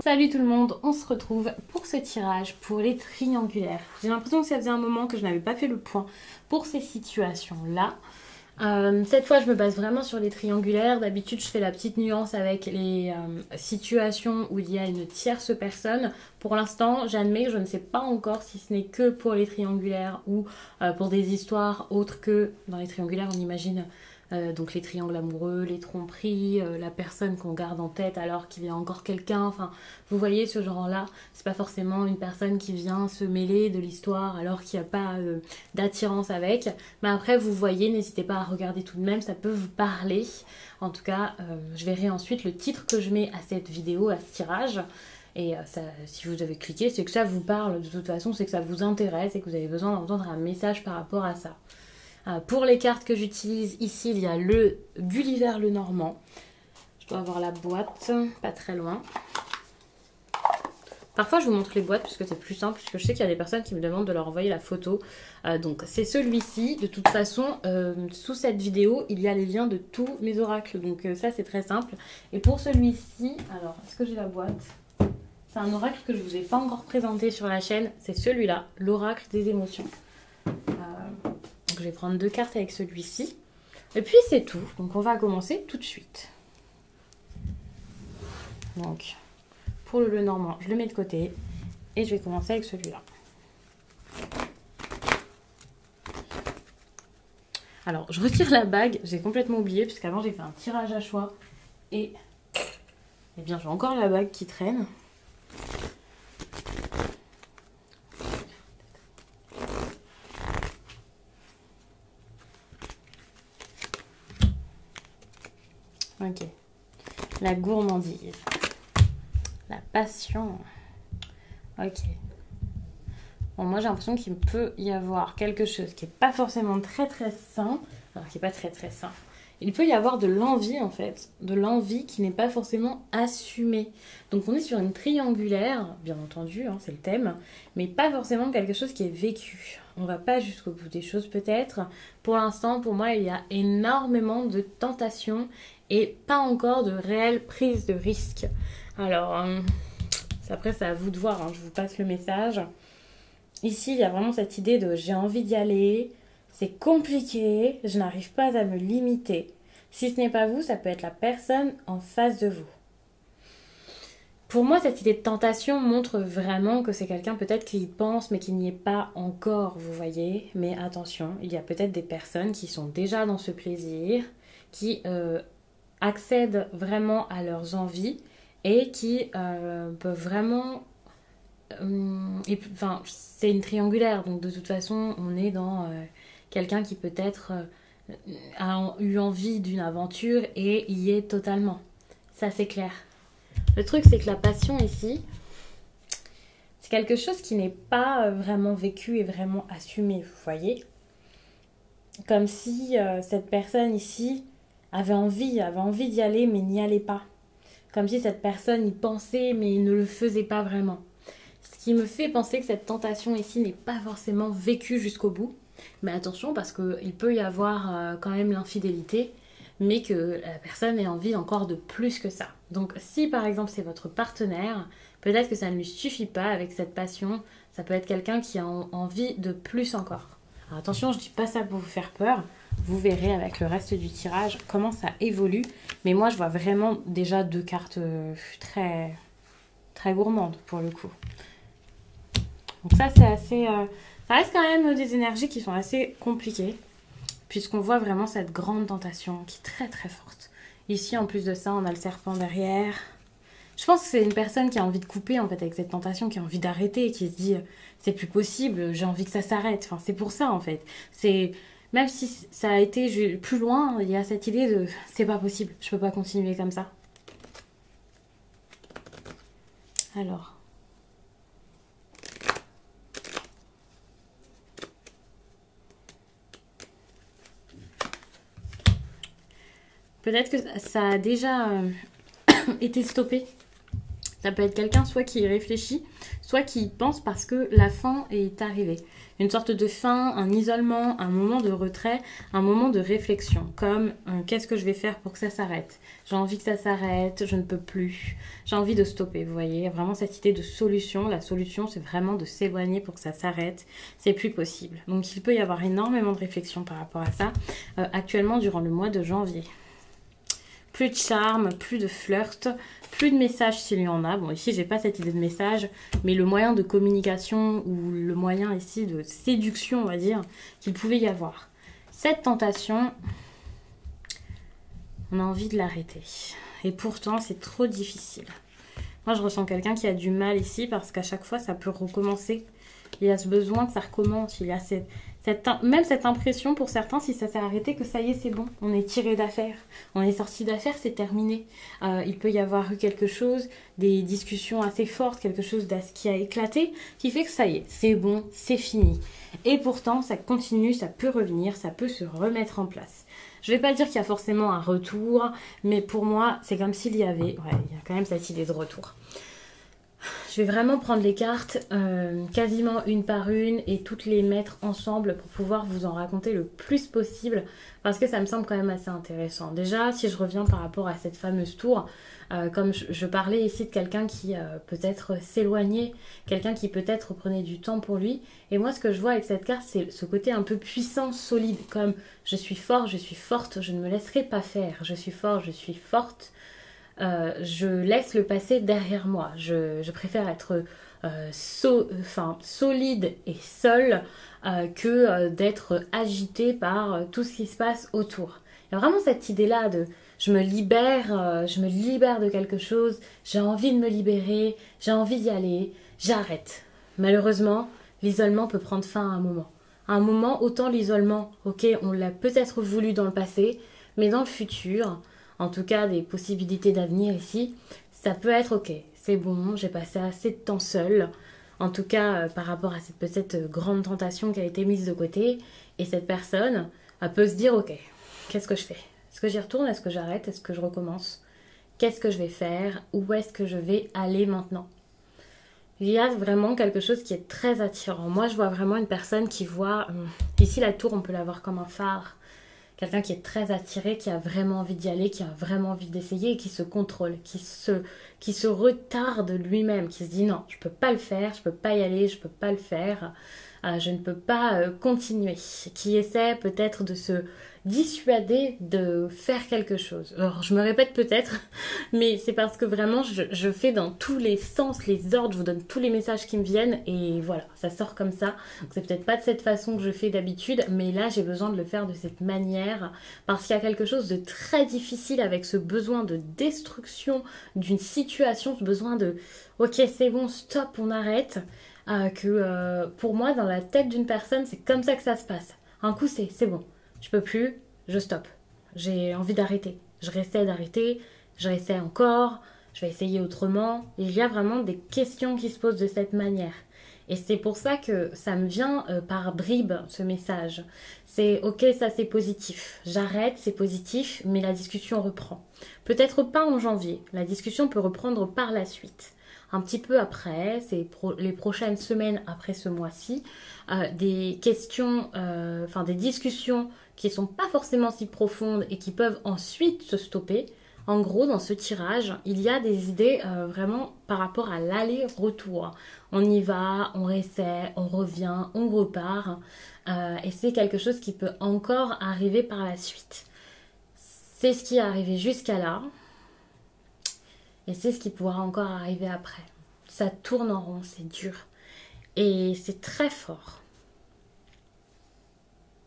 Salut tout le monde, on se retrouve pour ce tirage pour les triangulaires. J'ai l'impression que ça faisait un moment que je n'avais pas fait le point pour ces situations-là. Cette fois, je me base vraiment sur les triangulaires. D'habitude, je fais la petite nuance avec les situations où il y a une tierce personne. Pour l'instant, j'admets que je ne sais pas encore si ce n'est que pour les triangulaires ou pour des histoires autres que dans les triangulaires, on imagine donc les triangles amoureux, les tromperies, la personne qu'on garde en tête alors qu'il y a encore quelqu'un. Enfin, vous voyez ce genre-là, c'est pas forcément une personne qui vient se mêler de l'histoire alors qu'il n'y a pas d'attirance avec. Mais après, vous voyez, n'hésitez pas à regarder tout de même, ça peut vous parler. En tout cas, je verrai ensuite le titre que je mets à cette vidéo, à ce tirage. Et ça, si vous avez cliqué, c'est que ça vous parle de toute façon, c'est que ça vous intéresse et que vous avez besoin d'entendre un message par rapport à ça. Pour les cartes que j'utilise, ici il y a le Gulliver le Normand. Je dois avoir la boîte, pas très loin. Parfois je vous montre les boîtes parce que c'est plus simple, puisque je sais qu'il y a des personnes qui me demandent de leur envoyer la photo. Donc c'est celui-ci. De toute façon, sous cette vidéo, il y a les liens de tous mes oracles. Donc ça c'est très simple. Et pour celui-ci, alors est-ce que j'ai la boîte? C'est un oracle que je ne vous ai pas encore présenté sur la chaîne. C'est celui-là, l'oracle des émotions. Donc je vais prendre 2 cartes avec celui-ci. Et puis c'est tout. Donc on va commencer tout de suite. Donc pour le Normand, je le mets de côté. Et je vais commencer avec celui-là. Alors je retire la bague. J'ai complètement oublié puisqu'avant j'ai fait un tirage à choix. Et eh bien j'ai encore la bague qui traîne. Ok. La gourmandise. La passion. Ok. Bon, moi j'ai l'impression qu'il peut y avoir quelque chose qui n'est pas forcément très sain. Alors qui n'est pas très sain. Il peut y avoir de l'envie en fait. De l'envie qui n'est pas forcément assumée. Donc on est sur une triangulaire, bien entendu, hein, c'est le thème. Mais pas forcément quelque chose qui est vécu. On va pas jusqu'au bout des choses peut-être. Pour l'instant, pour moi, il y a énormément de tentations et pas encore de réelle prise de risque. Alors, après c'est à vous de voir, hein, je vous passe le message. Ici, il y a vraiment cette idée de j'ai envie d'y aller, c'est compliqué, je n'arrive pas à me limiter. Si ce n'est pas vous, ça peut être la personne en face de vous. Pour moi, cette idée de tentation montre vraiment que c'est quelqu'un peut-être qui y pense mais qui n'y est pas encore, vous voyez. Mais attention, il y a peut-être des personnes qui sont déjà dans ce plaisir, qui accèdent vraiment à leurs envies et qui peuvent vraiment... Enfin, c'est une triangulaire, donc de toute façon, on est dans quelqu'un qui peut-être a eu envie d'une aventure et y est totalement. Ça, c'est clair. Le truc, c'est que la passion ici, c'est quelque chose qui n'est pas vraiment vécu et vraiment assumé, vous voyez. Comme si cette personne ici avait envie d'y aller, mais n'y allait pas. Comme si cette personne y pensait, mais ne le faisait pas vraiment. Ce qui me fait penser que cette tentation ici n'est pas forcément vécue jusqu'au bout. Mais attention, parce qu'il peut y avoir quand même l'infidélité, mais que la personne ait envie encore de plus que ça. Donc si par exemple c'est votre partenaire, peut-être que ça ne lui suffit pas avec cette passion. Ça peut être quelqu'un qui a envie de plus encore. Alors attention, je ne dis pas ça pour vous faire peur. Vous verrez avec le reste du tirage comment ça évolue. Mais moi, je vois vraiment déjà 2 cartes très gourmandes pour le coup. Donc ça, c'est assez... ça reste quand même des énergies qui sont assez compliquées. Puisqu'on voit vraiment cette grande tentation qui est très forte. Ici, en plus de ça, on a le serpent derrière. Je pense que c'est une personne qui a envie de couper en fait avec cette tentation, qui a envie d'arrêter, qui se dit c'est plus possible, j'ai envie que ça s'arrête. Enfin, c'est pour ça en fait. C'est... Même si ça a été plus loin, il y a cette idée de c'est pas possible, je peux pas continuer comme ça. Alors. Peut-être que ça a déjà été stoppé. Ça peut être quelqu'un soit qui y réfléchit, soit qui y pense parce que la fin est arrivée. Une sorte de fin, un isolement, un moment de retrait, un moment de réflexion. Comme qu'est-ce que je vais faire pour que ça s'arrête? J'ai envie que ça s'arrête, je ne peux plus. J'ai envie de stopper, vous voyez. Vraiment cette idée de solution. La solution, c'est vraiment de s'éloigner pour que ça s'arrête. C'est plus possible. Donc il peut y avoir énormément de réflexion par rapport à ça. Actuellement, durant le mois de janvier. Plus de charme, plus de flirt, plus de messages s'il y en a. Bon, ici, j'ai pas cette idée de message, mais le moyen de communication ou le moyen ici de séduction, on va dire, qu'il pouvait y avoir. Cette tentation, on a envie de l'arrêter. Et pourtant, c'est trop difficile. Moi, je ressens quelqu'un qui a du mal ici parce qu'à chaque fois, ça peut recommencer. Il y a ce besoin que ça recommence. Il y a même cette impression pour certains, si ça s'est arrêté, que ça y est, c'est bon. On est tiré d'affaire. On est sorti d'affaire, c'est terminé. Il peut y avoir eu quelque chose, des discussions assez fortes, quelque chose qui a éclaté, qui fait que ça y est, c'est bon, c'est fini. Et pourtant, ça continue, ça peut revenir, ça peut se remettre en place. Je ne vais pas dire qu'il y a forcément un retour, mais pour moi, c'est comme s'il y avait... Ouais, il y a quand même cette idée de retour. Je vais vraiment prendre les cartes quasiment une par une et toutes les mettre ensemble pour pouvoir vous en raconter le plus possible parce que ça me semble quand même assez intéressant. Déjà, si je reviens par rapport à cette fameuse tour, comme je parlais ici de quelqu'un qui peut-être s'éloignait, quelqu'un qui peut-être prenait du temps pour lui. Et moi, ce que je vois avec cette carte, c'est ce côté un peu puissant, solide, comme je suis fort, je suis forte, je ne me laisserai pas faire. Je suis fort, je suis forte. Je laisse le passé derrière moi. Je préfère être solide et seule que d'être agitée par tout ce qui se passe autour. Il y a vraiment cette idée-là de je me libère de quelque chose, j'ai envie de me libérer, j'ai envie d'y aller, j'arrête. Malheureusement, l'isolement peut prendre fin à un moment. À un moment, autant l'isolement, ok, on l'a peut-être voulu dans le passé, mais dans le futur... En tout cas, des possibilités d'avenir ici, ça peut être ok, c'est bon, j'ai passé assez de temps seule. En tout cas, par rapport à cette peut-être grande tentation qui a été mise de côté. Et cette personne peut se dire ok, qu'est-ce que je fais? Est-ce que j'y retourne? Est-ce que j'arrête? Est-ce que je recommence? Qu'est-ce que je vais faire? Où est-ce que je vais aller maintenant? Il y a vraiment quelque chose qui est très attirant. Moi, je vois vraiment une personne qui voit... ici, la tour, on peut la voir comme un phare. Quelqu'un qui est très attiré, qui a vraiment envie d'y aller, qui a vraiment envie d'essayer et qui se contrôle, qui se retarde lui-même, qui se dit non, je ne peux pas le faire, je ne peux pas y aller, je ne peux pas le faire, je ne peux pas continuer. Qui essaie peut-être de se dissuader de faire quelque chose. Alors je me répète peut-être, mais c'est parce que vraiment je fais dans tous les sens, les ordres, je vous donne tous les messages qui me viennent et voilà, ça sort comme ça. Donc c'est peut-être pas de cette façon que je fais d'habitude, mais là j'ai besoin de le faire de cette manière parce qu'il y a quelque chose de très difficile avec ce besoin de destruction d'une situation, ce besoin de ok c'est bon, stop, on arrête. Pour moi dans la tête d'une personne c'est comme ça que ça se passe. Un coup c'est bon. Je peux plus, je stoppe. J'ai envie d'arrêter. Je réessaie d'arrêter, je réessaie encore, je vais essayer autrement. Il y a vraiment des questions qui se posent de cette manière. Et c'est pour ça que ça me vient par bribes, ce message. C'est ok, ça c'est positif. J'arrête, c'est positif, mais la discussion reprend. Peut-être pas en janvier. La discussion peut reprendre par la suite. Un petit peu après, c'est les prochaines semaines après ce mois-ci, des questions, des discussions qui ne sont pas forcément si profondes et qui peuvent ensuite se stopper. En gros, dans ce tirage, il y a des idées vraiment par rapport à l'aller-retour. On y va, on réessaie, on revient, on repart. Et c'est quelque chose qui peut encore arriver par la suite. C'est ce qui est arrivé jusqu'à là. Et c'est ce qui pourra encore arriver après. Ça tourne en rond, c'est dur. Et c'est très fort.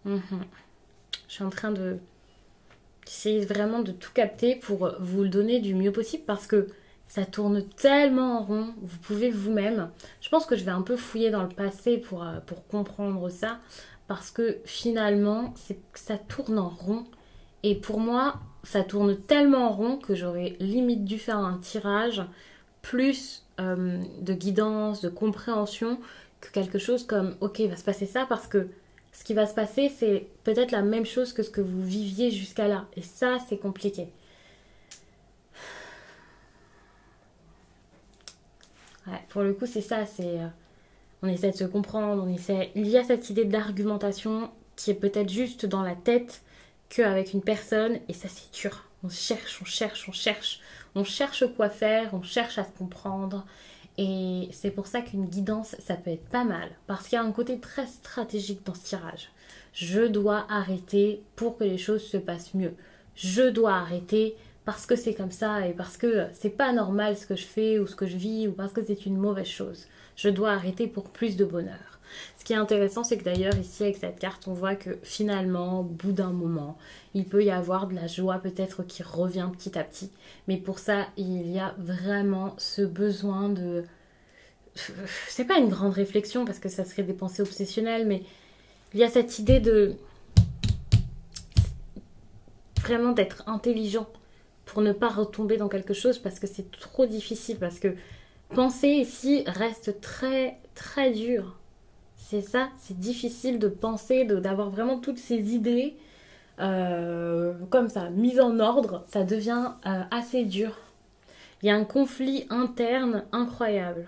Je suis en train d'essayer vraiment de tout capter pour vous le donner du mieux possible parce que ça tourne tellement en rond. Vous pouvez vous-même. Je pense que je vais un peu fouiller dans le passé pour comprendre ça parce que finalement, ça tourne en rond. Et pour moi, ça tourne tellement en rond que j'aurais limite dû faire un tirage plus de guidance, de compréhension que quelque chose comme ok, il va se passer ça parce que ce qui va se passer, c'est peut-être la même chose que ce que vous viviez jusqu'à là. Et ça, c'est compliqué. Ouais, pour le coup, c'est ça, on essaie de se comprendre, il y a cette idée d'argumentation qui est peut-être juste dans la tête qu'avec une personne, et ça c'est dur. On cherche, on cherche, on cherche. On cherche quoi faire, on cherche à se comprendre. Et c'est pour ça qu'une guidance, ça peut être pas mal. Parce qu'il y a un côté très stratégique dans ce tirage. Je dois arrêter pour que les choses se passent mieux. Je dois arrêter parce que c'est comme ça et parce que c'est pas normal ce que je fais ou ce que je vis ou parce que c'est une mauvaise chose. Je dois arrêter pour plus de bonheur. Ce qui est intéressant, c'est que d'ailleurs ici avec cette carte, on voit que finalement, au bout d'un moment, il peut y avoir de la joie peut-être qui revient petit à petit. Mais pour ça, il y a vraiment ce besoin de... C'est pas une grande réflexion parce que ça serait des pensées obsessionnelles, mais il y a cette idée de... vraiment d'être intelligent pour ne pas retomber dans quelque chose parce que c'est trop difficile, parce que penser ici reste très très dur. C'est ça, c'est difficile de penser, d'avoir vraiment toutes ces idées comme ça, mises en ordre, ça devient assez dur. Il y a un conflit interne incroyable.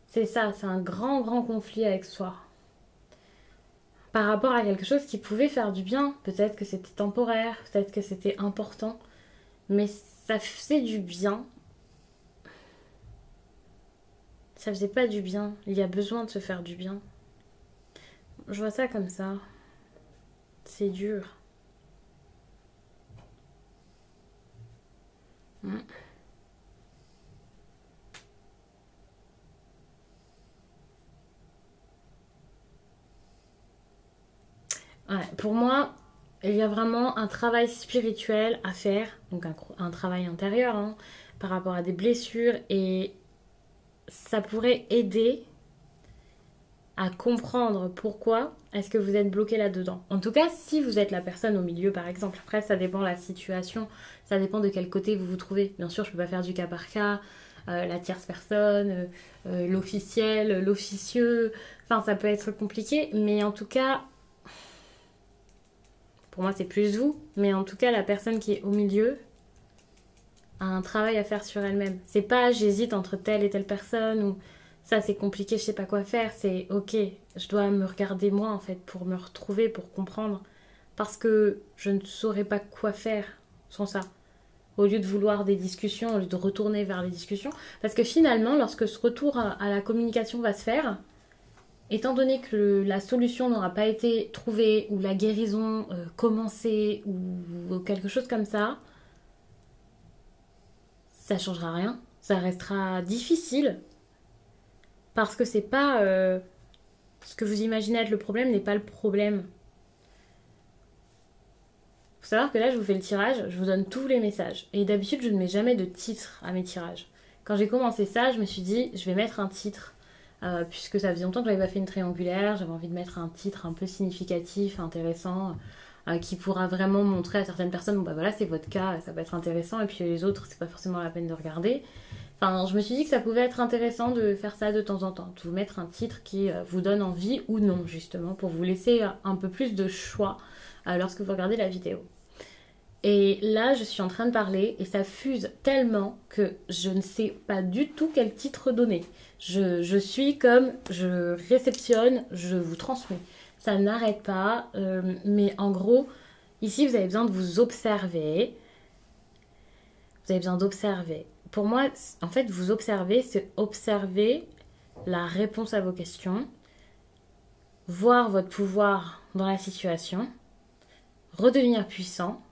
C'est ça, c'est un grand grand conflit avec soi. Par rapport à quelque chose qui pouvait faire du bien, peut-être que c'était temporaire, peut-être que c'était important, mais ça faisait du bien. Ça faisait pas du bien, il y a besoin de se faire du bien. Je vois ça comme ça. C'est dur. Ouais, pour moi, il y a vraiment un travail spirituel à faire, donc un travail intérieur hein, par rapport à des blessures, et ça pourrait aider à comprendre pourquoi est-ce que vous êtes bloqué là-dedans. En tout cas, si vous êtes la personne au milieu, par exemple. Après, ça dépend de la situation, ça dépend de quel côté vous vous trouvez. Bien sûr, je ne peux pas faire du cas par cas, la tierce personne, l'officiel, l'officieux. Enfin, ça peut être compliqué, mais en tout cas, pour moi, c'est plus vous. Mais en tout cas, la personne qui est au milieu a un travail à faire sur elle-même. C'est pas j'hésite entre telle et telle personne ou... Ça, c'est compliqué, je sais pas quoi faire. C'est ok, je dois me regarder moi, en fait, pour me retrouver, pour comprendre. Parce que je ne saurais pas quoi faire sans ça. Au lieu de vouloir des discussions, au lieu de retourner vers les discussions. Parce que finalement, lorsque ce retour à la communication va se faire, étant donné que la solution n'aura pas été trouvée, ou la guérison commencée, ou quelque chose comme ça changera rien. Ça restera difficile. Parce que c'est pas... ce que vous imaginez être le problème n'est pas le problème. Faut savoir que là, je vous fais le tirage, je vous donne tous les messages. Et d'habitude, je ne mets jamais de titre à mes tirages. Quand j'ai commencé ça, je me suis dit, je vais mettre un titre. Puisque ça faisait longtemps que j'avais pas fait une triangulaire, j'avais envie de mettre un titre un peu significatif, intéressant, qui pourra vraiment montrer à certaines personnes, bon bah voilà, c'est votre cas, ça peut être intéressant, et puis les autres, c'est pas forcément la peine de regarder. Enfin, je me suis dit que ça pouvait être intéressant de faire ça de temps en temps, de vous mettre un titre qui vous donne envie ou non, justement, pour vous laisser un peu plus de choix lorsque vous regardez la vidéo. Et là, je suis en train de parler et ça fuse tellement que je ne sais pas du tout quel titre donner. Je suis comme, je réceptionne, je vous transmets. Ça n'arrête pas, mais en gros, ici, vous avez besoin de vous observer. Vous avez besoin d'observer. Pour moi, en fait, vous observer, c'est observer la réponse à vos questions, voir votre pouvoir dans la situation, redevenir puissant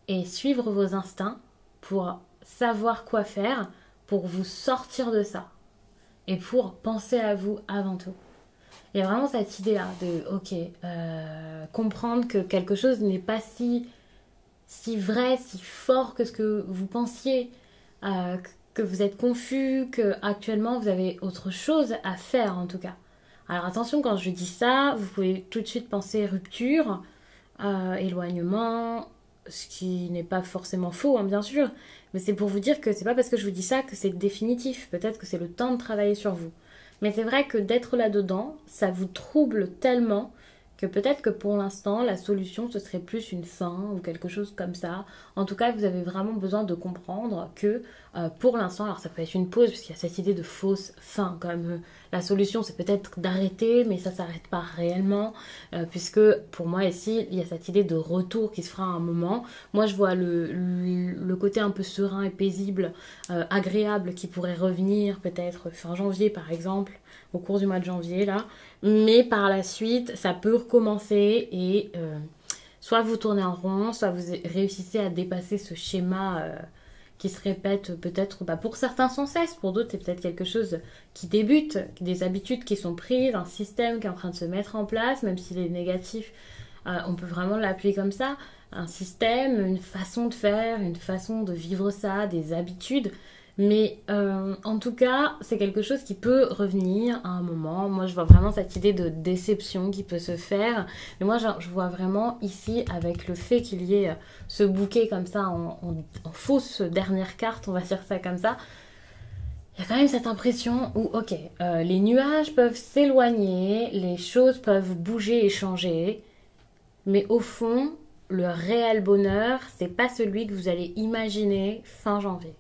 et suivre vos instincts pour savoir quoi faire, pour vous sortir de ça et pour penser à vous avant tout. Il y a vraiment cette idée-là de, ok, comprendre que quelque chose n'est pas si vrai, si fort que ce que vous pensiez, que vous êtes confus, que actuellement vous avez autre chose à faire en tout cas. Alors attention, quand je dis ça, vous pouvez tout de suite penser rupture, éloignement, ce qui n'est pas forcément faux, hein, bien sûr, mais c'est pour vous dire que c'est pas parce que je vous dis ça que c'est définitif. Peut-être que c'est le temps de travailler sur vous. Mais c'est vrai que d'être là-dedans, ça vous trouble tellement que peut-être que pour l'instant, la solution, ce serait plus une fin ou quelque chose comme ça. En tout cas, vous avez vraiment besoin de comprendre que pour l'instant, alors ça peut être une pause, parce qu'il y a cette idée de fausse fin, comme la solution, c'est peut-être d'arrêter, mais ça ne s'arrête pas réellement, puisque pour moi ici, il y a cette idée de retour qui se fera à un moment. Moi, je vois le côté un peu serein et paisible, agréable, qui pourrait revenir peut-être fin janvier, par exemple, au cours du mois de janvier, là. Mais par la suite, ça peut recommencer et soit vous tournez en rond, soit vous réussissez à dépasser ce schéma qui se répète peut-être pour certains sans cesse, pour d'autres c'est peut-être quelque chose qui débute, des habitudes qui sont prises, un système qui est en train de se mettre en place, même s'il est négatif, on peut vraiment l'appeler comme ça, un système, une façon de faire, une façon de vivre ça, des habitudes. Mais en tout cas, c'est quelque chose qui peut revenir à un moment. Moi, je vois vraiment cette idée de déception qui peut se faire. Mais moi, je vois vraiment ici, avec le fait qu'il y ait ce bouquet comme ça, en fausse dernière carte, on va dire ça comme ça, il y a quand même cette impression où, ok, les nuages peuvent s'éloigner, les choses peuvent bouger et changer, mais au fond, le réel bonheur, c'est pas celui que vous allez imaginer fin janvier.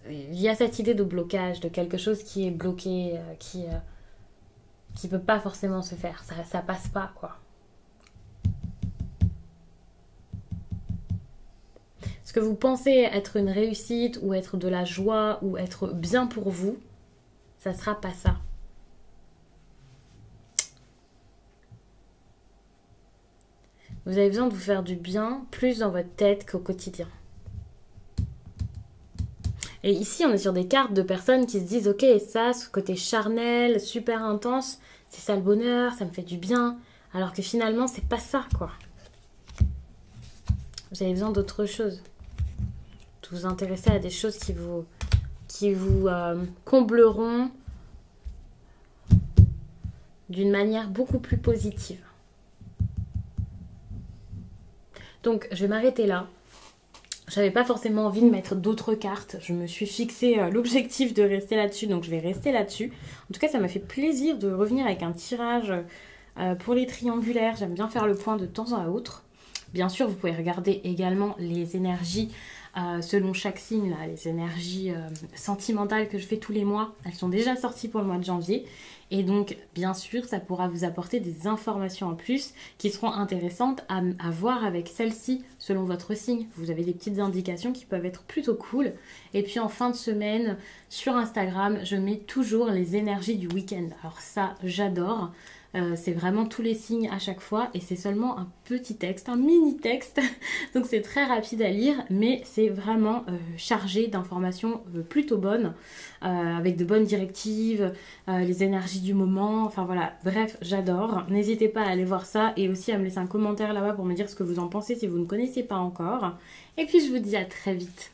Il y a cette idée de blocage, de quelque chose qui est bloqué, qui peut pas forcément se faire. Ça passe pas, quoi. Ce que vous pensez être une réussite, ou être de la joie, ou être bien pour vous, ça sera pas ça. Vous avez besoin de vous faire du bien, plus dans votre tête qu'au quotidien. Et ici, on est sur des cartes de personnes qui se disent « Ok, ça, ce côté charnel, super intense, c'est ça le bonheur, ça me fait du bien. » Alors que finalement, c'est pas ça, quoi. Vous avez besoin d'autre chose. De vous intéresser à des choses qui vous combleront d'une manière beaucoup plus positive. Donc, je vais m'arrêter là. J'avais pas forcément envie de mettre d'autres cartes. Je me suis fixé l'objectif de rester là-dessus, donc je vais rester là-dessus. En tout cas, ça m'a fait plaisir de revenir avec un tirage pour les triangulaires. J'aime bien faire le point de temps à autre. Bien sûr, vous pouvez regarder également les énergies selon chaque signe, là, les énergies sentimentales que je fais tous les mois. Elles sont déjà sorties pour le mois de janvier. Et donc, bien sûr, ça pourra vous apporter des informations en plus qui seront intéressantes à voir avec celle-ci selon votre signe. Vous avez des petites indications qui peuvent être plutôt cool. Et puis en fin de semaine, sur Instagram, je mets toujours les énergies du week-end. Alors ça, j'adore. C'est vraiment tous les signes à chaque fois et c'est seulement un petit texte, un mini texte, donc c'est très rapide à lire, mais c'est vraiment chargé d'informations plutôt bonnes, avec de bonnes directives, les énergies du moment, enfin voilà, bref, j'adore. N'hésitez pas à aller voir ça et aussi à me laisser un commentaire là-bas pour me dire ce que vous en pensez si vous ne connaissez pas encore. Et puis je vous dis à très vite.